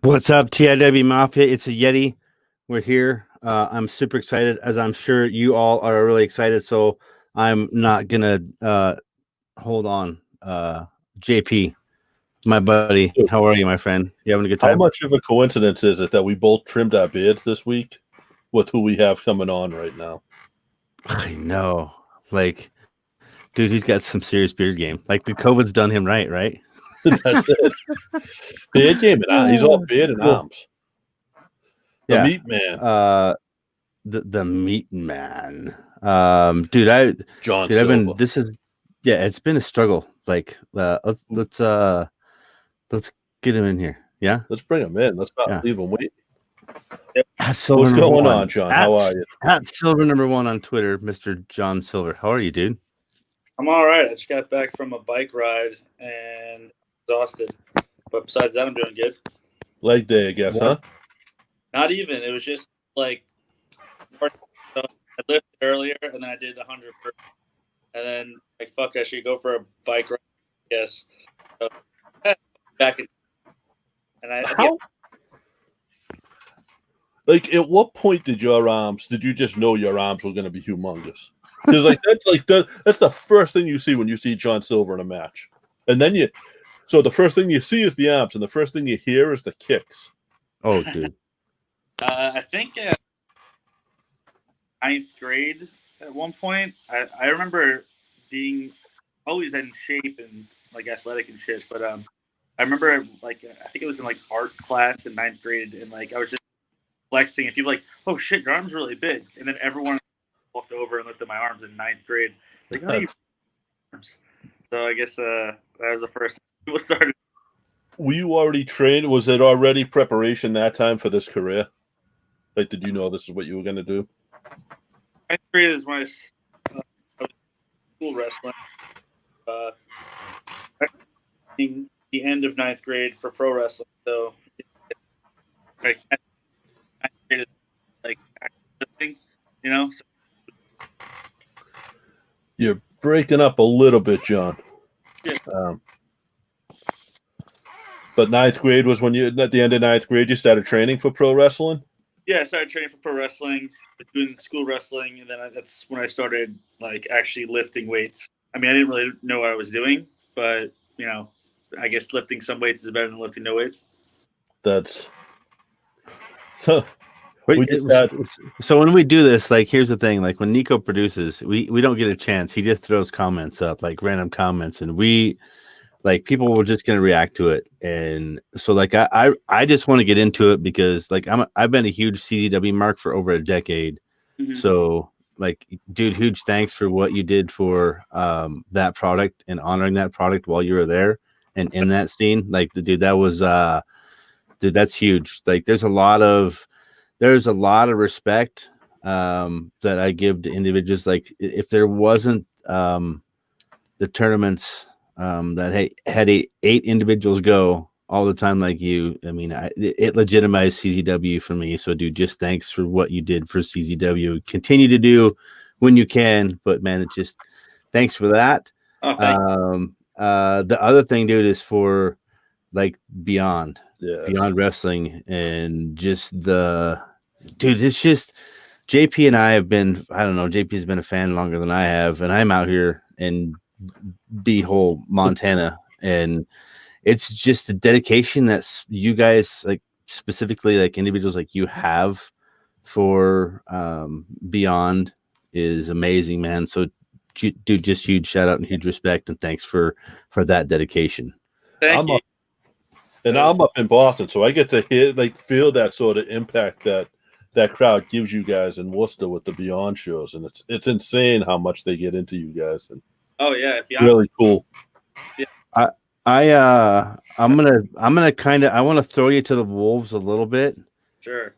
What's up, TIW Mafia? It's a Yeti. We're here. I'm super excited, as I'm sure you all are really excited. So I'm not gonna hold on. JP, my buddy, how are you, my friend? You having a good time? How much of a coincidence is it that we both trimmed our beards this week with who we have coming on right now? I know, like, dude, he's got some serious beard game. Like the COVID's done him right? That's it. Beard game and arms. He's all beard and arms. The meat man. The meat man. Dude, John dude, Silver. It's been a struggle. Like, let's get him in here. Yeah, let's bring him in. Let's not leave him waiting. What's going on, John? How are you? At Silver #1 on Twitter, Mr. John Silver. How are you, dude? I'm all right. I just got back from a bike ride and exhausted. But besides that, I'm doing good. Leg day, I guess, huh? Not even. It was just like I lifted earlier and then I did 100 and then like fuck, I should go for a bike ride. Yes. So, back in, and how? Like, at what point did you just know your arms were going to be humongous? Because that's the first thing you see when you see John Silver in a match. And then so the first thing you see is the arms, and the first thing you hear is the kicks. Oh, dude. I think ninth grade at one point, I remember being always in shape and like athletic and shit. But I remember like I think it was in like art class in ninth grade, and like I was just flexing, and people like, "Oh shit, your arm's really big," and then everyone walked over and looked at my arms in ninth grade. Like, how do you arms? So I guess that was the first people started. Were you already trained? Was it already preparation that time for this career? Like, did you know this is what you were going to do? Ninth grade is when I was school wrestling. The end of ninth grade for pro wrestling. So, like, ninth grade is like lifting, you know. So, you're breaking up a little bit, John. Yeah. But ninth grade was when at the end of ninth grade, you started training for pro wrestling? Yeah, I started training for pro wrestling, doing school wrestling, and then that's when I started like actually lifting weights. I mean, I didn't really know what I was doing, but you know, I guess lifting some weights is better than lifting no weights. That's so. So when we do this, like, here's the thing: like when Niko produces, we don't get a chance. He just throws comments up, like random comments, and people were just gonna react to it. And so, like, I just want to get into it because, like, I've been a huge CZW mark for over a decade. Mm-hmm. So, like, dude, huge thanks for what you did for that product and honoring that product while you were there and in that scene. Like, dude, that was dude, that's huge. Like, there's a lot of respect that I give to individuals. Like, if there wasn't the tournaments that had 8 individuals go all the time like you, I mean, it legitimized CZW for me. So, dude, just thanks for what you did for CZW. Continue to do when you can, but man, it just thanks for that. The other thing, dude, is for like Beyond Wrestling, and just dude, it's just JP and I have been, I don't know, JP's been a fan longer than I have, and I'm out here in B-hole Montana, and it's just the dedication that you guys, like, specifically like individuals like you have for Beyond is amazing, man. So dude, just huge shout out and huge respect, and thanks for that dedication. Thank you. I'm up in Boston, so I get to feel that sort of impact that crowd gives you guys in Worcester with the Beyond shows, and it's insane how much they get into you guys. And oh yeah, really cool. Yeah. I'm gonna kind of, I want to throw you to the wolves a little bit. Sure.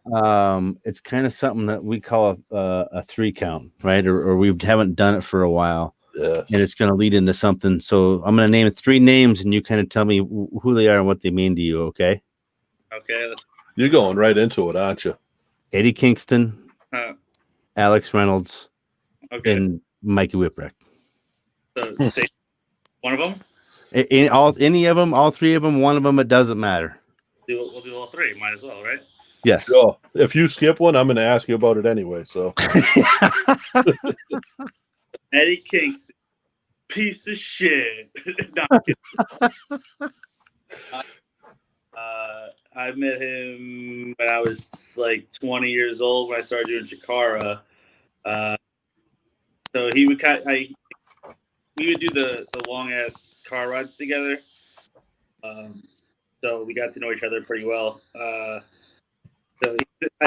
It's kind of something that we call a 3 count, right? Or we haven't done it for a while. Yes. And it's going to lead into something. So I'm going to name 3 names, and you kind of tell me who they are and what they mean to you. Okay. Okay. You're going right into it, aren't you? Eddie Kingston, Alex Reynolds, and Mikey Whipwreck. So one of them? Any of them, all 3 of them, one of them, it doesn't matter. we'll do all three. Might as well, right? Yes. Sure. If you skip one, I'm going to ask you about it anyway. So Eddie Kingston, piece of shit. No, I met him when I was like 20 years old when I started doing Chikara. So he would we would do the long ass car rides together. So we got to know each other pretty well. So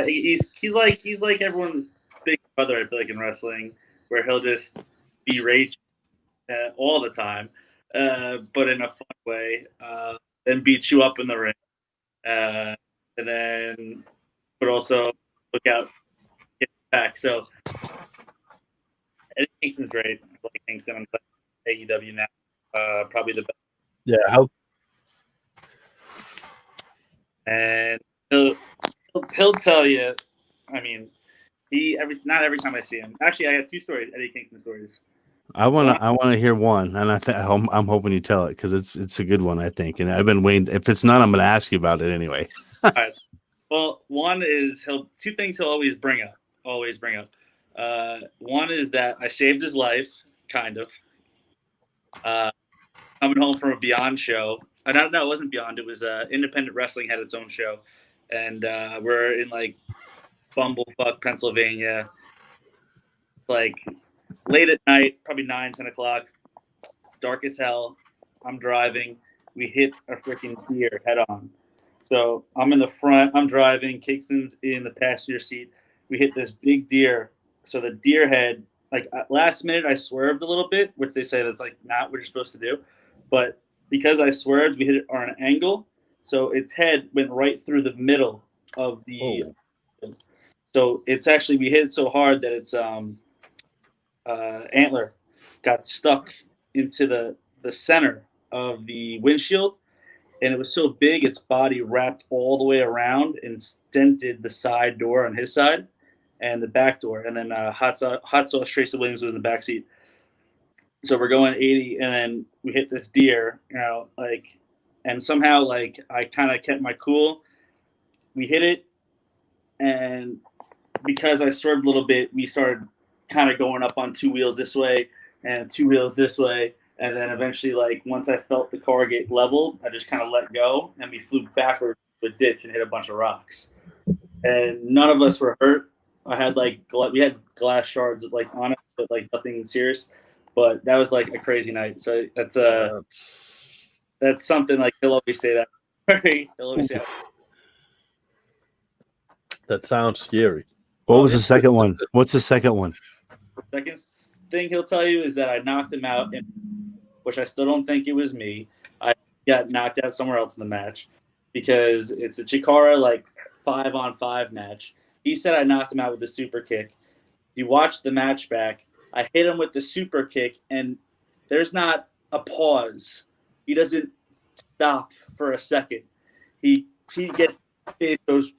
he's like everyone's big brother. I feel like in wrestling, where he'll just be rage all the time, but in a fun way, and beat you up in the ring, and then but also look out, get back. So Eddie Kingston's great. I like Kingston. I'm playing AEW now. Probably the best. yeah, how And he'll tell you. I mean, not every time I see him. Actually, I have two stories, Eddie Kingston stories. I want to hear one, and I'm hoping you tell it because it's a good one, I think. And I've been waiting. If it's not, I'm going to ask you about it anyway. All right. Well, one is two things he'll always bring up. One is that I saved his life, kind of. Coming home from a Beyond show. I don't know, it wasn't Beyond. It was Independent Wrestling had its own show, and we're in like Bumblefuck, Pennsylvania. Like late at night, probably 9-10 o'clock, dark as hell. I'm driving. We hit a freaking deer head on. So I'm in the front. I'm driving. Kingston's in the passenger seat. We hit this big deer. So the deer head, like last minute, I swerved a little bit, which they say that's like not what you're supposed to do. But because I swerved, we hit it on an angle. So its head went right through the middle of the. Oh. So it's actually, we hit it so hard that its antler got stuck into the center of the windshield. And it was so big, its body wrapped all the way around and stented the side door on his side and the back door. And then Hot Sauce Tracy Williams was in the back seat. So we're going 80, and then we hit this deer, and somehow, I kind of kept my cool. We hit it, and because I swerved a little bit, we started kind of going up on two wheels this way and two wheels this way. And then eventually, once I felt the car get leveled, I just kind of let go, and we flew backwards to a ditch and hit a bunch of rocks. And none of us were hurt. I had we had glass shards on it, but nothing serious. But that was a crazy night. So that's something he'll always say that. He'll always say that. That sounds scary. What was the second one? What's the second one? Second thing he'll tell you is that I knocked him out, which I still don't think it was me. I got knocked out somewhere else in the match because it's a Chikara 5-on-5 match. He said I knocked him out with a super kick. You watch the match back. I hit him with the super kick, and there's not a pause. He doesn't stop for a second. He gets goes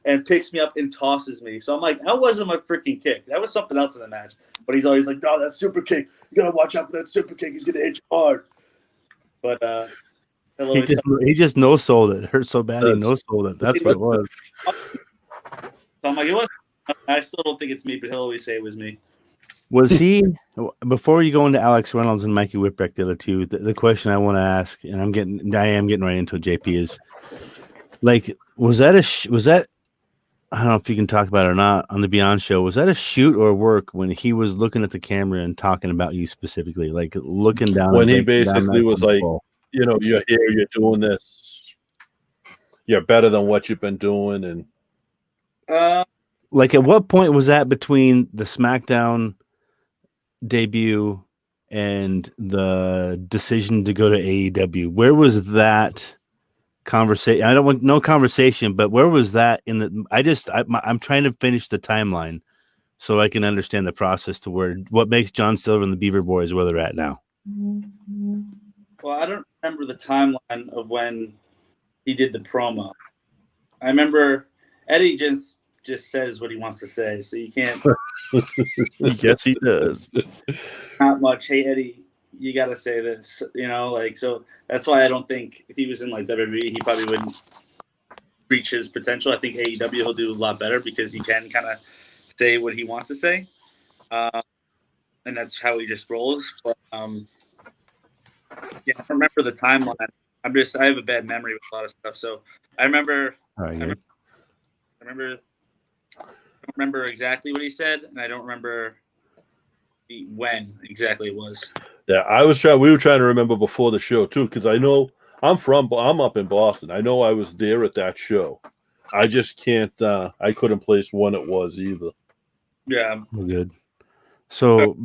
and picks me up and tosses me. So I'm like, that wasn't my freaking kick. That was something else in the match. But he's always like, no, that super kick. You gotta watch out for that super kick. He's gonna hit you hard. But he just no-sold it. It hurt so bad he no-sold it. That's what it was. So I'm like, it wasn't. I still don't think it's me, but he'll always say it was me. Was he, before you go into Alex Reynolds and Mikey Whipwreck, the other two, the question I want to ask, and I am getting right into it, JP, is was that I don't know if you can talk about it or not on the Beyond show, was that a shoot or work when he was looking at the camera and talking about you specifically, looking down? When he basically was you're here, you're doing this, you're better than what you've been doing. And at what point was that between the SmackDown debut and the decision to go to AEW? Where was that conversation? I don't want no conversation, but where was that in the? I'm trying to finish the timeline so I can understand the process to what makes John Silver and the Beaver Boys where they're at now. Well, I don't remember the timeline of when he did the promo. I remember Eddie just says what he wants to say, so you can't. Yes, he does. Not much. Hey, Eddie, you got to say this, so that's why I don't think if he was in WWE, he probably wouldn't reach his potential. I think AEW he'll do a lot better because he can kind of say what he wants to say, and that's how he just rolls. But yeah, I remember the timeline. I have a bad memory with a lot of stuff, so I remember. I don't remember exactly what he said, and I don't remember when exactly it was. Yeah, we were trying to remember before the show too, because I know I'm up in Boston. I know I was there at that show. I just can't. I couldn't place when it was either. Yeah, we're good. So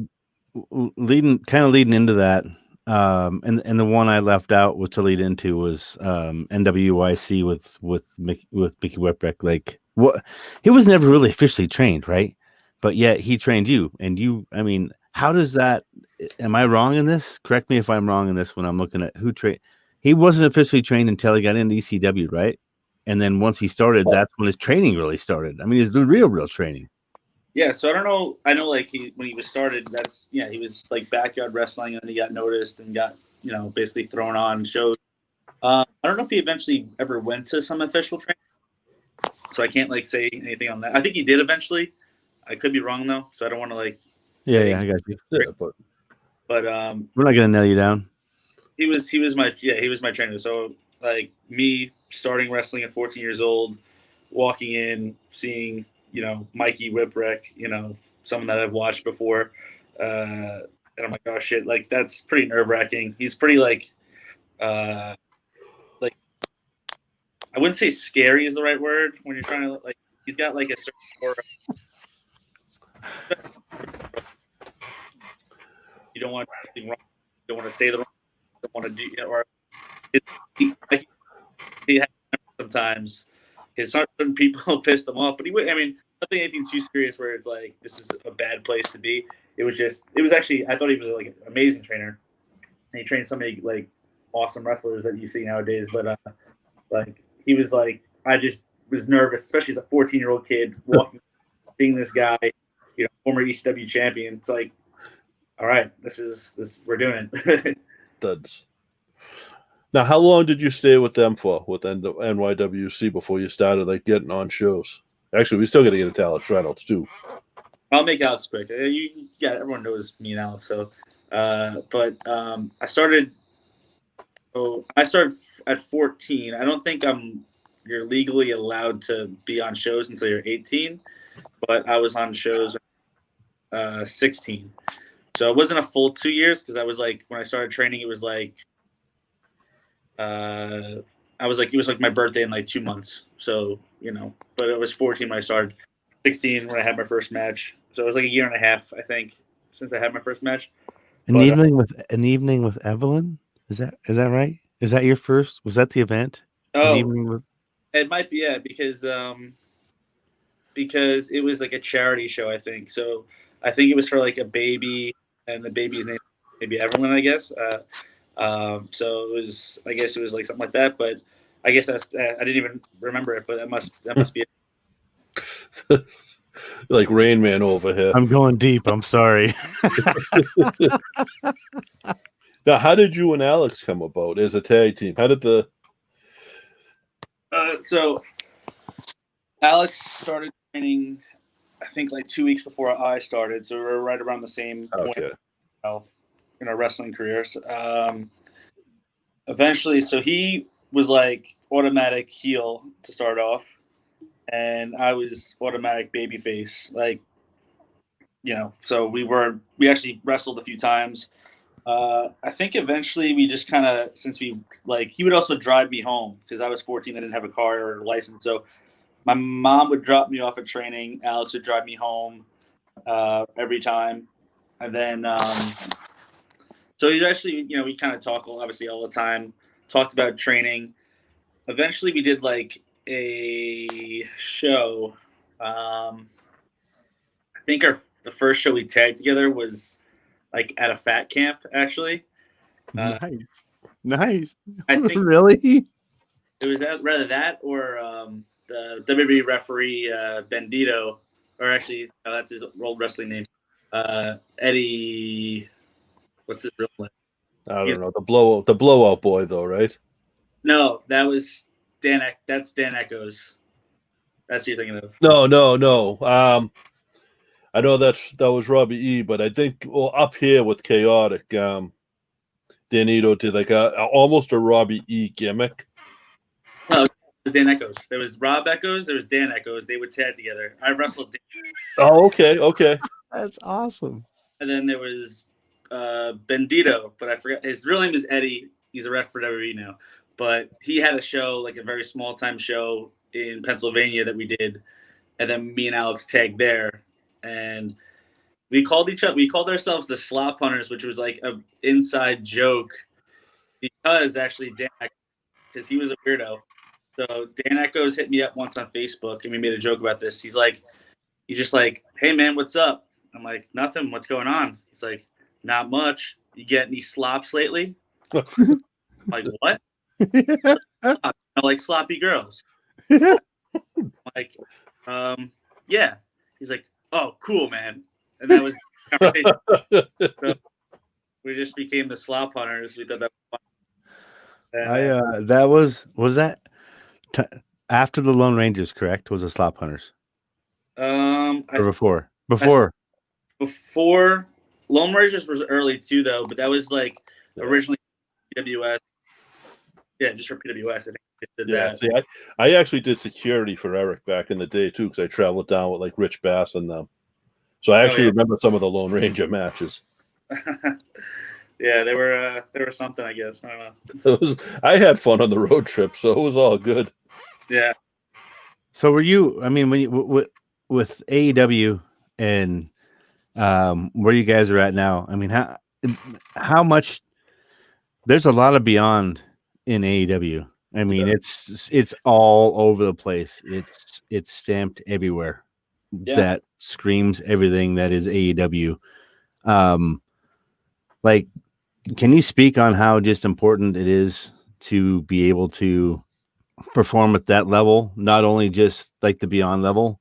leading into that, and the one I left out was to lead into was NWYC with Mickey Whipwreck. Like, what, he was never really officially trained, right? But yet he trained you, and you. I mean, how does that? Am I wrong in this? Correct me if I'm wrong in this. When I'm looking at who trained, he wasn't officially trained until he got into ECW, right? And then once he started, that's when his training really started. I mean, his real training. Yeah, so I don't know. I know, like, when he was started, he was like backyard wrestling, and he got noticed and got, basically thrown on shows. I don't know if he eventually ever went to some official training, so I can't like say anything on that. I think he did eventually. I could be wrong though, so I don't want to like. Yeah, I got you. Yeah, but we're not gonna nail you down. He was my trainer. So like me starting wrestling at 14 years old, walking in, seeing Mikey Whipwreck, someone that I've watched before, and I'm like, oh shit, like that's pretty nerve wracking. He's pretty like I wouldn't say scary is the right word when you're trying to like. He's got like a certain aura. You don't want anything wrong. You don't want to say the wrong. You don't want to do or he sometimes certain people piss them off, but nothing anything too serious where it's like this is a bad place to be. It was actually I thought he was like an amazing trainer, and he trained so many like awesome wrestlers that you see nowadays. But like he was like I just was nervous, especially as a 14-year-old kid walking, seeing this guy, former ECW champion. It's like, all right, this we're doing it. Duds. Now, how long did you stay with them for, with NYWC, before you started like getting on shows? Actually, we still got to get into Alex Reynolds too. I'll make Alex quick. Everyone knows me and Alex. So, but I started at 14. I don't think you're legally allowed to be on shows until you're 18, but I was on shows 16. So it wasn't a full 2 years because I was like when I started training, it was like. It was like my birthday in like 2 months. So, but it was 14 when I started, 16 when I had my first match. So it was like a year and a half, I think, since I had my first match. An evening with Evelyn? Is that right? Is that your first? Was that the event? Oh, it might be, yeah, because it was like a charity show, I think. So I think it was for like a baby, and the baby's name maybe Evelyn, I guess. So I guess it was like something like that, but I guess I didn't even remember it, but that must be it. Like Rain Man over here. I'm going deep. I'm sorry. Now, how did you and Alex come about as a tag team? How did so Alex started training, I think like 2 weeks before I started, so we were right around the same point. In our wrestling careers. Eventually, so he was like automatic heel to start off, and I was automatic babyface. Like, so we actually wrestled a few times. I think eventually we just kind of, since he would also drive me home because I was 14, I didn't have a car or a license. So my mom would drop me off at training. Alex would drive me home every time. And then, so he actually, we kind of talk obviously all the time, talked about training. Eventually we did like a show. I think the first show we tagged together was like at a fat camp, actually. Nice. I think really? it was rather that or the WWE referee Bandito, or actually that's his old wrestling name. Eddie, what's his real name? I don't know, the blowout boy though, right? No, that was That's Dan Echoes. That's what you're thinking of. No. I know that was Robbie E, but I think up here with Chaotic, Danito did like almost a Robbie E gimmick. No, it was Dan Echoes. There was Rob Echoes. There was Dan Echoes. They would tag together. I wrestled Dan. Oh, okay. That's awesome. And then there was Bendito, but I forgot his real name is Eddie. He's a ref for WWE now, but he had a show, like a very small time show in Pennsylvania that we did, and then me and Alex tagged there, and we called ourselves the Slop Hunters, which was like a inside joke because actually Dan, because he was a weirdo. So Dan Echoes hit me up once on Facebook, and we made a joke about this. He's just like, "Hey man, what's up?" I'm like, "Nothing. What's going on?" He's like, "Not much. You get any slops lately?" I'm like, "What?" I like sloppy girls. I'm like, yeah. He's like, "Oh, cool, man." And that was the conversation. So we just became the Slop Hunters. We thought that was fun. That was that after the Lone Rangers, correct? Was the Slop Hunters? Or before? Before Lone Rangers was early too, though. But that was like originally PWS. Yeah, just for PWS. I think they did that. See, I actually did security for Eric back in the day too, because I traveled down with like Rich Bass and them. So I actually remember some of the Lone Ranger matches. Yeah, they were something, I guess. I don't know. I had fun on the road trip, so it was all good. Yeah. So were you? I mean, when you with AEW and where you guys are at now, I mean, how much? There's a lot of Beyond in AEW. I mean, it's all over the place. It's stamped everywhere. Yeah. That screams everything that is AEW. Like, can you speak on how just important it is to be able to perform at that level, not only just like the Beyond level,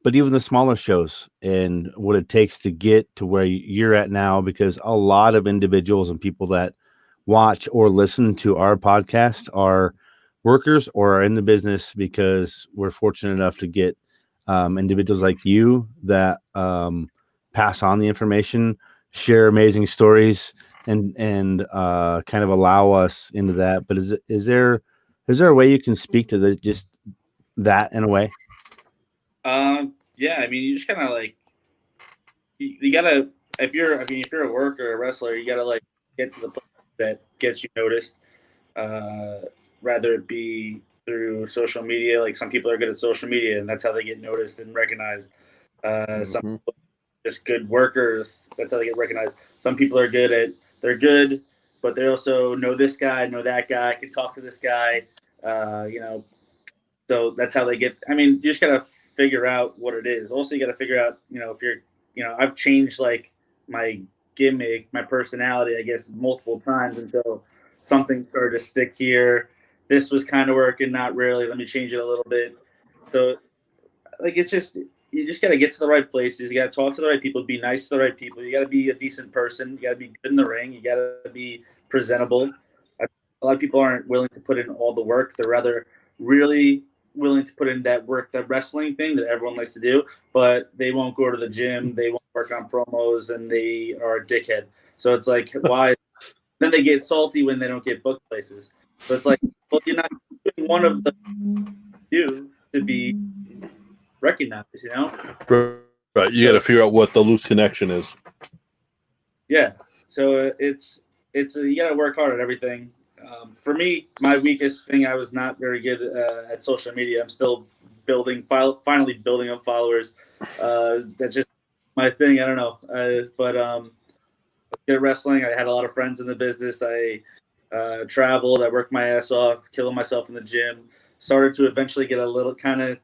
but even the smaller shows, and what it takes to get to where you're at now? Because a lot of individuals and people that watch or listen to our podcast are workers or are in the business, because we're fortunate enough to get individuals like you that pass on the information, share amazing stories, and kind of allow us into that. But is there a way you can speak to just that in a way? Yeah, I mean, you just kind of like you gotta, if you're a worker or a wrestler, you gotta like get to the place that gets you noticed, rather it be through social media. Like, some people are good at social media, and that's how they get noticed and recognized. Some people are just good workers, that's how they get recognized. Some people are they're good, but they also know this guy, know that guy, can talk to this guy, so that's how they get. I mean, you just gotta figure out what it is. Also, you gotta figure out, if you're, I've changed like my gimmick, my personality, I guess, multiple times until something started to stick here. This was kind of working, not really. Let me change it a little bit. So, like, you just got to get to the right places. You got to talk to the right people, be nice to the right people. You got to be a decent person. You got to be good in the ring. You got to be presentable. A lot of people aren't willing to put in all the work. They're rather really willing to put in that work, that wrestling thing that everyone likes to do, but they won't go to the gym. They won't work on promos, and they are a dickhead. So it's like, why? Then they get salty when they don't get booked places. So it's like, well, you're not doing one of the do to be recognized, Right. You got to figure out what the loose connection is. Yeah. So it's you got to work hard at everything. For me, my weakest thing, I was not very good at social media. I'm still finally building up followers. That's just my thing. I don't know. But good at wrestling. I had a lot of friends in the business. I traveled. I worked my ass off, killing myself in the gym. Started to eventually get a little kind of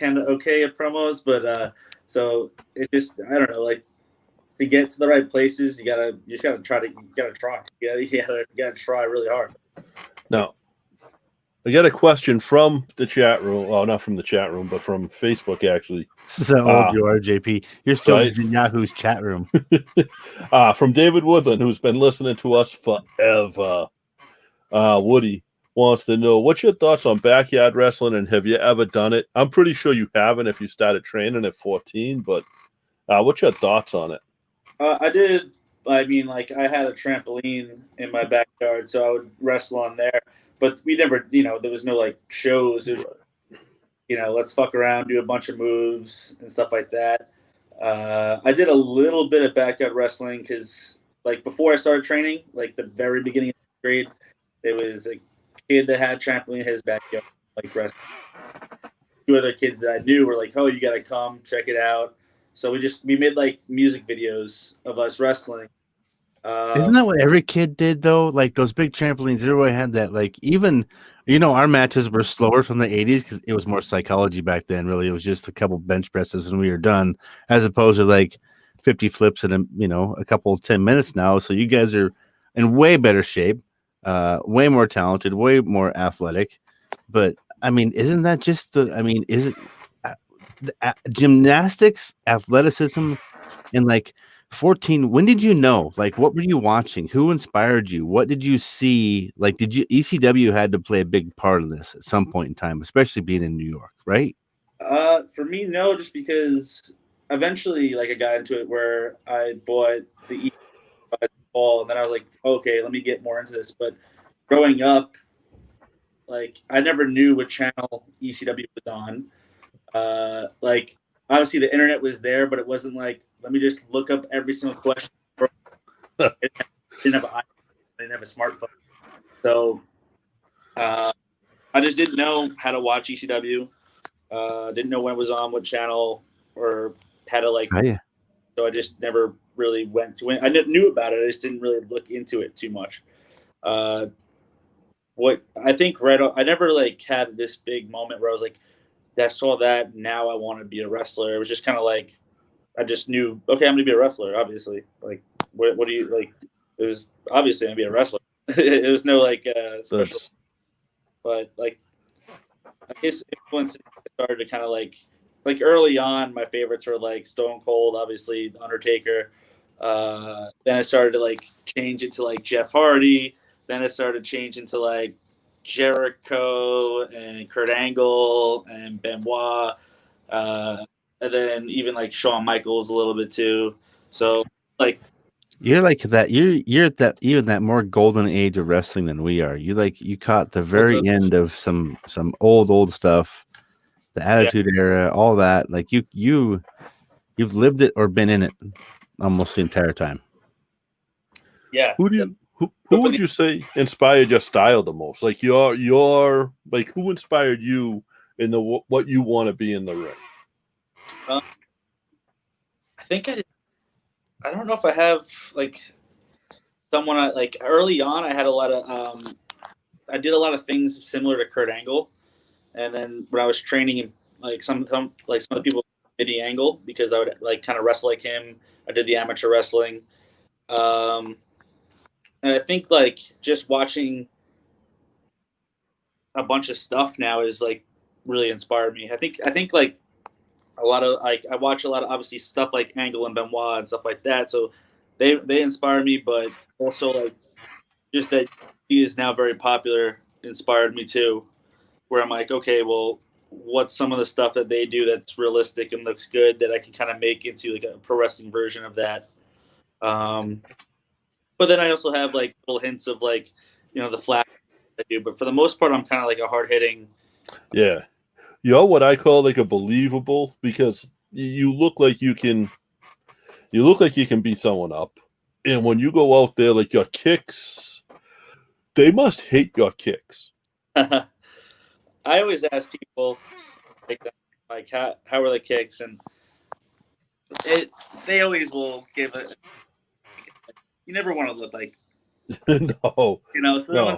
okay at promos, but so it just, I don't know, like, to get to the right places, you gotta try. You gotta try really hard. Now, I got a question from the chat room. Well, not from the chat room, but from Facebook, actually. This is how old you are, JP. You're still in Yahoo's chat room. From David Woodland, who's been listening to us forever. Woody, wants to know, what's your thoughts on backyard wrestling, and have you ever done it? I'm pretty sure you haven't if you started training at 14, but what's your thoughts on it? I did. I mean, like, I had a trampoline in my backyard, so I would wrestle on there. But we never, there was no, like, shows. It was, let's fuck around, do a bunch of moves and stuff like that. I did a little bit of backyard wrestling because, like, before I started training, like, the very beginning of the grade, there was a kid that had a trampoline in his backyard, like, wrestling. 2 other kids that I knew were like, oh, you got to come check it out. So we made like music videos of us wrestling. Isn't that what every kid did though? Like those big trampolines, everybody had that. Like even, our matches were slower from the 80s because it was more psychology back then. Really, it was just a couple bench presses and we were done, as opposed to like 50 flips in a couple 10 minutes now. So you guys are in way better shape, way more talented, way more athletic. But I mean, isn't that just is it gymnastics, athleticism, and like 14? When did you know? Like, what were you watching? Who inspired you? What did you see? Like, did you ECW had to play a big part of this at some point in time, especially being in New York, right? For me, no, just because eventually, like, I got into it where I bought the ball, and then I was like, okay, let me get more into this. But growing up, like, I never knew what channel ECW was on. Like, obviously the internet was there, but it wasn't like, let me just look up every single question. I didn't have a smartphone. So I just didn't know how to watch ECW. Didn't know when it was on, what channel, or how to So I just never really went to it. I knew about it. I just didn't really look into it too much. What I think I never like had this big moment where I was like, I saw that, now I want to be a wrestler. It was just kind of like, I just knew, okay, I'm going to be a wrestler, obviously. Like, what do you, like, it was obviously going to be a wrestler. It was no, like, special. But, like, I guess once it started to kind of, like early on, my favorites were, like, Stone Cold, obviously, The Undertaker. Then I started to, like, change it to, like, Jeff Hardy. Then it started to change into, like, Jericho and Kurt Angle and Benoit, and then even like Shawn Michaels a little bit too. So like you're like that. You're at that even that more golden age of wrestling than we are. You caught the very end of some old stuff, the Attitude Era, all that. Like you've lived it or been in it almost the entire time. Yeah. Who would you say inspired your style the most? Like your like, who inspired you in what you want to be in the ring? I think I don't know if I have like someone like early on. I had a lot of I did a lot of things similar to Kurt Angle, and then when I was training, like some of the people did the Angle because I would like kind of wrestle like him. I did the amateur wrestling. And I think like just watching a bunch of stuff now is like really inspired me. I think like a lot of like I watch a lot of obviously stuff like Angle and Benoit and stuff like that. So they inspire me, but also like just that he is now very popular inspired me too. Where I'm like, okay, well, what's some of the stuff that they do that's realistic and looks good that I can kind of make into like a pro wrestling version of that. But then I also have like little hints of like, the flash I do. But for the most part, I'm kind of like a hard hitting. Yeah, you're what I call like a believable, because you look like you can beat someone up, and when you go out there, like your kicks, they must hate your kicks. I always ask people like how are the kicks, and they always will give it. You never want to look like no. So no.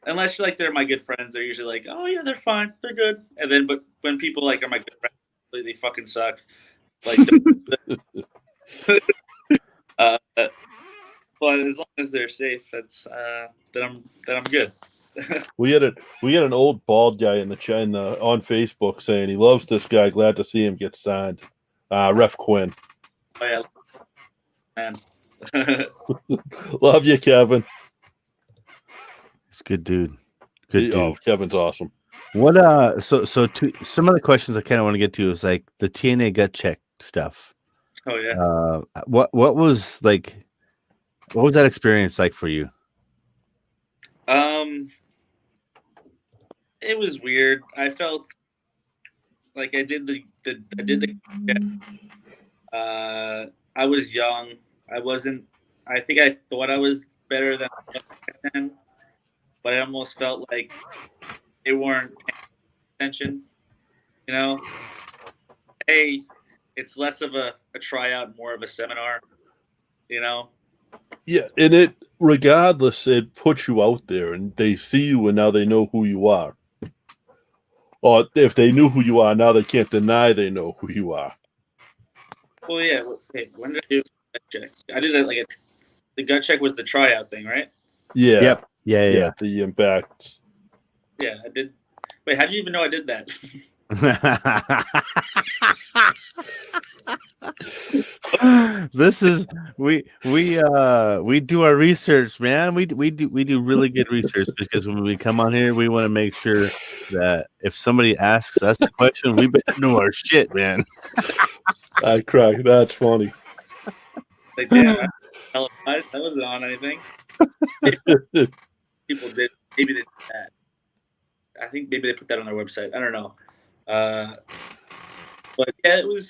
Unless you're like they're my good friends, they're usually like, oh yeah, they're fine, they're good. And then but when people like are my good friends, they fucking suck. Like but as long as they're safe, that's then I'm good. we had an old bald guy in the on Facebook saying he loves this guy, glad to see him get signed. Ref Quinn. Oh yeah, man. Love you, Kevin. It's a good dude. Good dude. Kevin's awesome. What so some of the questions I kind of want to get to is like the TNA gut check stuff. Oh yeah. What was like? What was that experience like for you? It was weird. I felt like I did the I was young. I wasn't. I think I thought I was better than I was back then, but I almost felt like they weren't paying attention. You know, hey, it's less of a tryout, more of a seminar. You know. Yeah, and it regardless, it puts you out there, and they see you, and now they know who you are. Or if they knew who you are, now they can't deny they know who you are. Well, yeah. Hey, when did I do the gut check? I did it the gut check was the tryout thing, right? Yeah. Yep. Yeah. The impact. Yeah, I did. Wait, how did you even know I did that? This is we do our research, man. We do really good research because when we come on here, we want to make sure that if somebody asks us a question, we better know our shit, man. I crack. That's funny. Like, damn, I wasn't on anything. People did. Maybe they did that. I think maybe they put that on their website. I don't know. But yeah, it was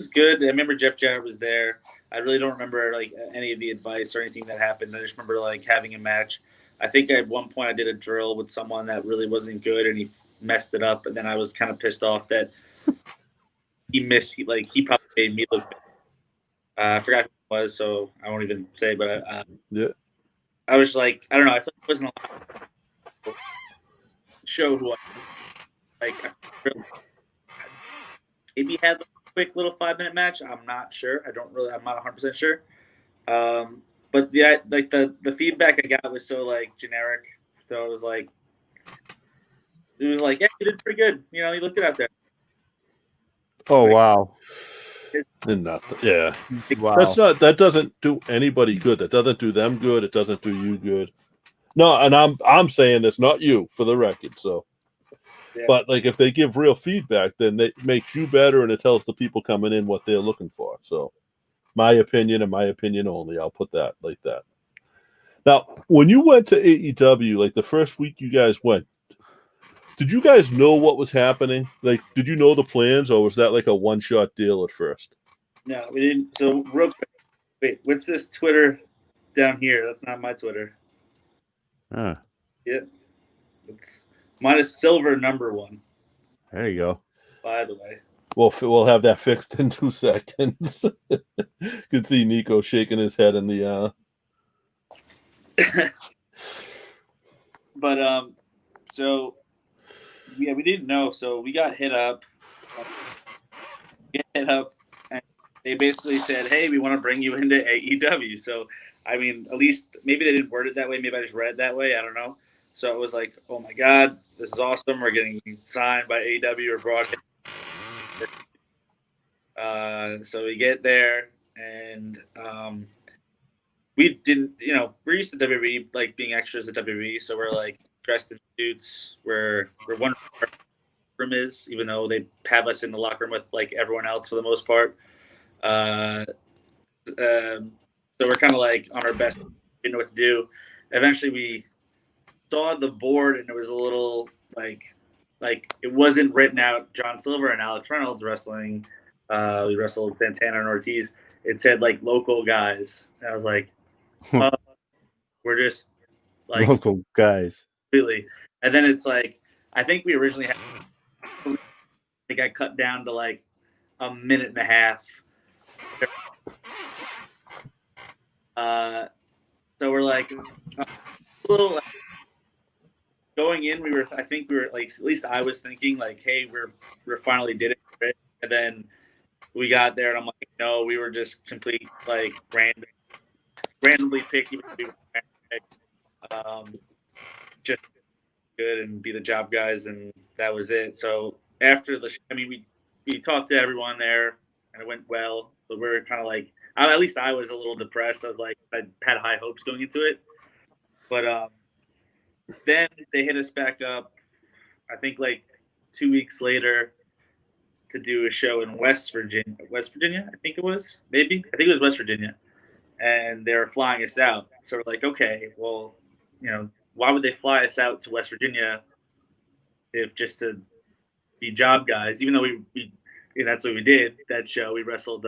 good. I remember Jeff Jarrett was there. I really don't remember like any of the advice or anything that happened. I just remember like having a match. I think at one point I did a drill with someone that really wasn't good, and he messed it up. And then I was kind of pissed off that he probably made me look bad. I forgot who it was, so I won't even say. But yeah, I was like, I don't know. I felt like it wasn't allowed to show who I like. Maybe had a quick little 5-minute match. I'm not sure. I'm not 100% sure. But yeah, like the feedback I got was so like generic. So it was like, yeah, you did pretty good. You know, you looked good out there. Oh wow. Yeah. Wow. That doesn't do anybody good. That doesn't do them good. It doesn't do you good. No, and I'm saying this, not you, for the record. So, yeah. But like if they give real feedback, then it makes you better, and it tells the people coming in what they're looking for. So, my opinion and my opinion only. I'll put that like that. Now, when you went to AEW, like the first week you guys went, did you guys know what was happening? Like, did you know the plans, or was that like a one-shot deal at first? No, we didn't. So, real quick, wait, what's this Twitter down here? That's not my Twitter. Huh. Yeah. Mine is silver number 1. There you go. By the way. We'll have that fixed in 2 seconds. Could see Niko shaking his head in the But so yeah, we didn't know. So we got hit up. And they basically said, "Hey, we want to bring you into AEW." So I mean, at least maybe they didn't word it that way. Maybe I just read it that way. I don't know. So it was like, "Oh my God, this is awesome! We're getting signed by AEW or broadcast." So we get there, and we didn't, we're used to WWE, like being extras at WWE. So we're like dressed in suits. We're wondering where our room is, even though they have us in the locker room with like everyone else for the most part. So we're kind of like on our best, didn't know what to do. Eventually we saw the board, and it was a little like it wasn't written out John Silver and Alex Reynolds wrestling. We wrestled Santana and Ortiz. It said like local guys. And I was like, we're just like local guys. Really. And then it's like, I think we originally had, it got cut down to like a minute and a half. So we're like, a little like, going in, I think we were like, at least I was thinking like, hey, we're finally did it. And then we got there, and I'm like, no, we were just complete like randomly picked. Just good and be the job guys, and that was it. So after we talked to everyone there, and it went well. But we were kind of like, at least I was a little depressed. I was like, I had high hopes going into it, but then they hit us back up, I think like 2 weeks later, to do a show in West Virginia, I think it was, maybe. I think it was West Virginia. And they were flying us out. So we're like, okay, well, why would they fly us out to West Virginia if just to be job guys? Even though we that's what we did, that show. We wrestled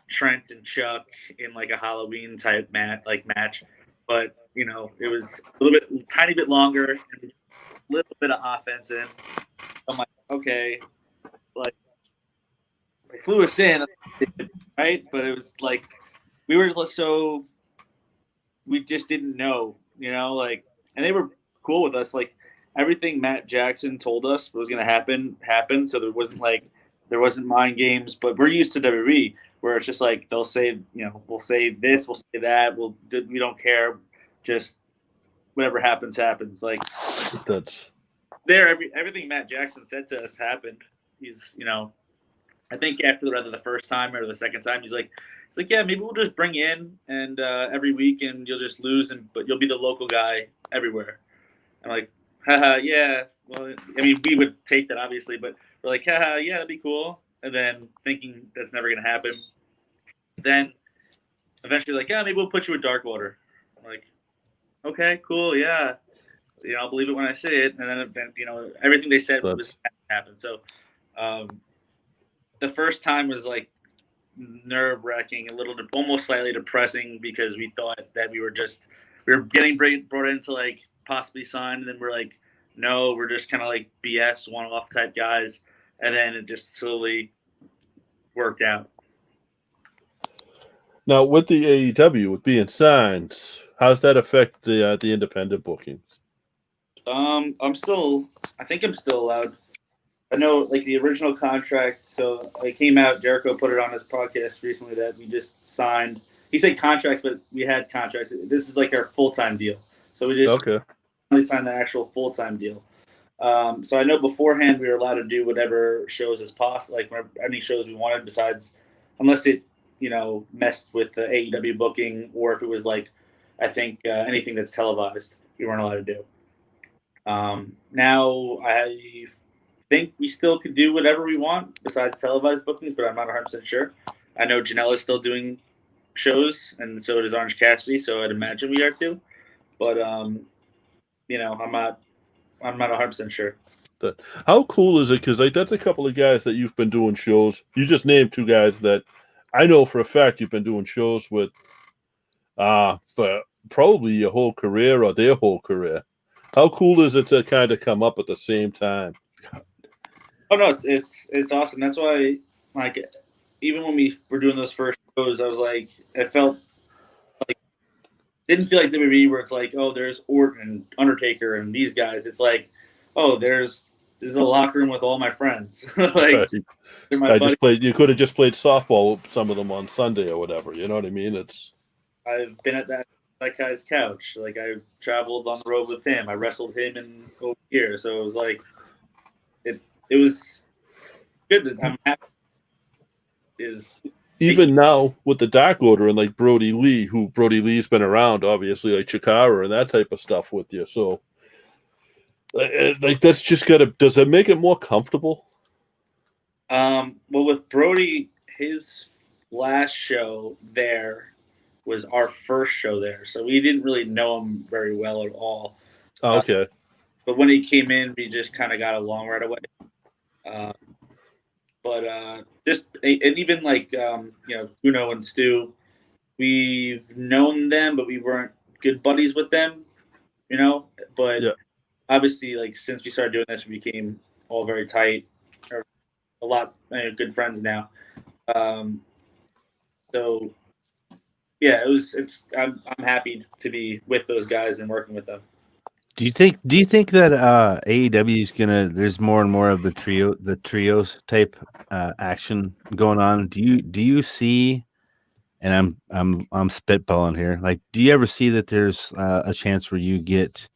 Trent and Chuck in like a Halloween type match. But, it was a tiny bit longer, and a little bit of offense in. I'm like, okay, like they flew us in, right? But it was like we just didn't know, and they were cool with us. Like everything Matt Jackson told us was going to happened. So there wasn't mind games, but we're used to WWE where it's just like, they'll say, we'll say this, we'll say that. We don't care. Just whatever happens. Like that's everything Matt Jackson said to us happened. He's, I think after the first time or the second time, he's like, yeah, maybe we'll just bring you in and every week, and you'll just lose, but you'll be the local guy everywhere. I'm like, haha, yeah. Well, I mean, we would take that obviously, but we're like, haha, yeah, that'd be cool. And then thinking that's never gonna happen. Then eventually, like, yeah, maybe we'll put you in Dark Water. I'm like, okay, cool, yeah. I'll believe it when I see it. And then everything they said was happen. So the first time was like nerve-wracking, almost slightly depressing, because we thought that we were getting brought into like possibly signed, and then we're like, no, we're just kind of like BS one-off type guys, and then it just slowly worked out. Now with the AEW with being signed, how does that affect the independent bookings? I think I'm still allowed. I know, like, the original contract, so it came out, Jericho put it on his podcast recently that we just signed. He said contracts, but we had contracts. This is like our full-time deal. So we just signed the actual full-time deal. So I know beforehand we were allowed to do whatever shows as possible, like any shows we wanted, besides, unless it, messed with the AEW booking, or if it was like, I think anything that's televised, we weren't allowed to do. Now I think we still could do whatever we want besides televised bookings, but I'm not 100% sure. I know Janela's still doing shows, and so does Orange Cassidy, so I'd imagine we are too. But I'm not 100% sure. How cool is it? Because like that's a couple of guys that you've been doing shows. You just named two guys that I know for a fact you've been doing shows with for probably your whole career or their whole career. How cool is it to kind of come up at the same time? Oh no, it's awesome. That's why, like, even when we were doing those first shows, I was like, it felt like, didn't feel like WWE where it's like, oh, there's Orton, Undertaker, and these guys. It's like, oh, there's a locker room with all my friends. Like, you could have just played softball with some of them on Sunday or whatever. You know what I mean? I've been at that guy's couch. Like, I traveled on the road with him. I wrestled him in over here. So it was like, it was good. I'm happy. Even now with the Dark Order and like Brody Lee's been around, obviously, like Chikara and that type of stuff with you. So like that's just does it make it more comfortable? Well, with Brody, his last show there was our first show there, so we didn't really know him very well at all. Oh, okay. But when he came in, we just kind of got along right away. And even like Uno and Stu, we've known them, but we weren't good buddies with them, But obviously, like, since we started doing this, we became all very tight, or a lot good friends now. So yeah, I'm happy to be with those guys and working with them. Do you think that AEW is there's more and more of the trios type action going on? Do you see, and I'm spitballing here, like, do you ever see that there's a chance where you get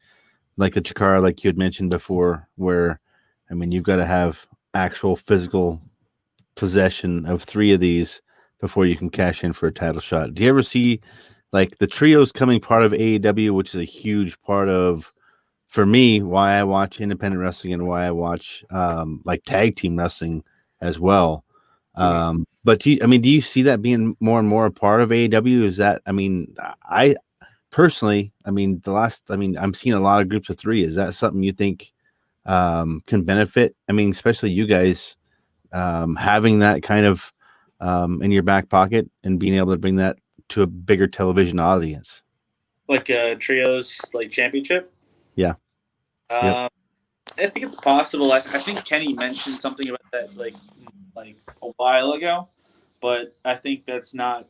like a Chikara, like you had mentioned before, where, I mean, you've got to have actual physical possession of 3 of these before you can cash in for a title shot? Do you ever see like the trios coming part of AEW, which is a huge part of for me, why I watch independent wrestling and why I watch like tag team wrestling as well. But do you see that being more and more a part of AEW? Is that, I personally, I'm seeing a lot of groups of three. Is that something you think can benefit? Especially you guys having that kind of in your back pocket and being able to bring that to a bigger television audience. Like a trios like championship? Yeah. Yep. I think it's possible. I think Kenny mentioned something about that like a while ago, but I think that's not